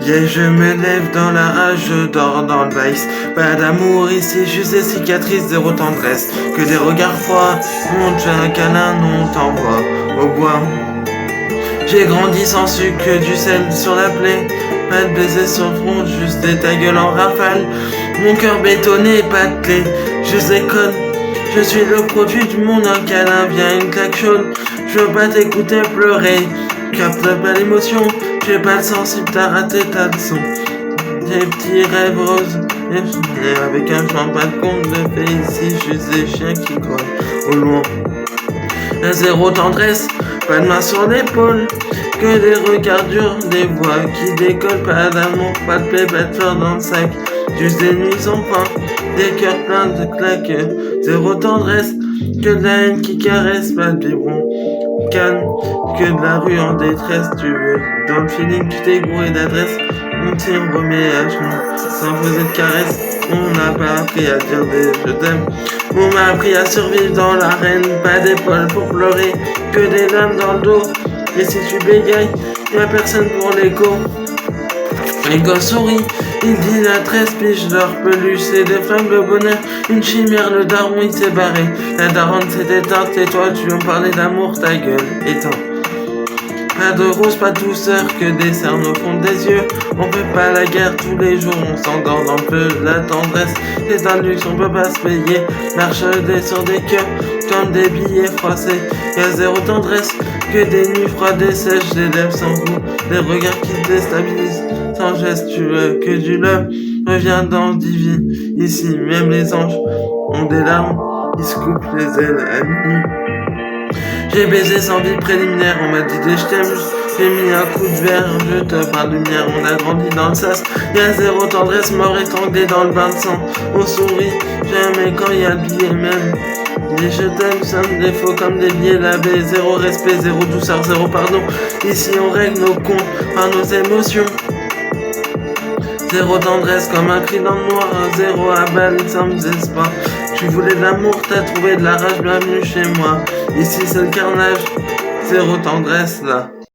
Et je me lève dans la rage, je dors dans le vice. Pas d'amour ici, juste des cicatrices, zéro tendresse. Que des regards froids, on te un câlin, on t'envoie au bois. J'ai grandi sans sucre, du sel sur la plaie. Pas de baiser sur le front, juste des ta gueule en rafale. Mon cœur bétonné, pas de clé, je déconne. Je suis le produit du monde, un câlin vient une claque chaude. Je veux pas t'écouter pleurer, capte pas l'émotion. J'ai pas le sensible, t'as raté ta leçon. Des petits rêves roses, et avec un champ pas de compte de fait ici, juste des chiens qui grognent au loin. Zéro tendresse, pas de main sur l'épaule, que des regards durs, des voix qui décollent, pas d'amour, pas de plaie, pas de fleurs dans le sac, juste des nuits sans fin, des cœurs pleins de claques, zéro tendresse, que de la haine qui caresse, pas de biberon calme, que de la rue en détresse, tu veux, dans le feeling tu t'es gouré d'adresse, on tire, remet à genoux, sans poser de caresses, on n'a pas appris à dire des je t'aime. On m'a appris à survivre dans l'arène, pas d'épaule pour pleurer, que des lames dans le dos. Et si tu bégayes, y'a personne pour l'écho. Les gosses sourient, il dit la 13 piges leur peluche, c'est des flammes de bonheur, une chimère, le daron il s'est barré. La daronne s'est éteinte et toi tu en parlais d'amour, ta gueule éteint. Pas de rose, pas de douceur, que des cernes au fond des yeux. On fait pas la guerre tous les jours, on s'endort dans le feu. La tendresse, c'est un luxe, on peut pas se payer. Marche sur des cœurs, comme des billets froissés. Y'a zéro tendresse, que des nuits froides et sèches, des lèvres sans goût, des regards qui te déstabilisent. Sans geste, tu veux que du love revient dans le divin. Ici, même les anges ont des larmes, ils se coupent les ailes à minuit. J'ai baisé sans vie préliminaire, on m'a dit des je t'aime, j'ai mis un coup de verre, je te parle de lumière, on a grandi dans le sas, y'a zéro tendresse, mort étranglé dans le bain de sang, on sourit, jamais quand y'a le billet même. Les je t'aime sont des faux comme des billets lavés, zéro respect, zéro douceur, zéro pardon, ici on règle nos comptes par nos émotions. Zéro tendresse comme un cri dans le noir, zéro à balle sans espoir. Tu voulais de l'amour, t'as trouvé de la rage, bienvenue chez moi. Ici c'est le carnage, zéro tendresse là.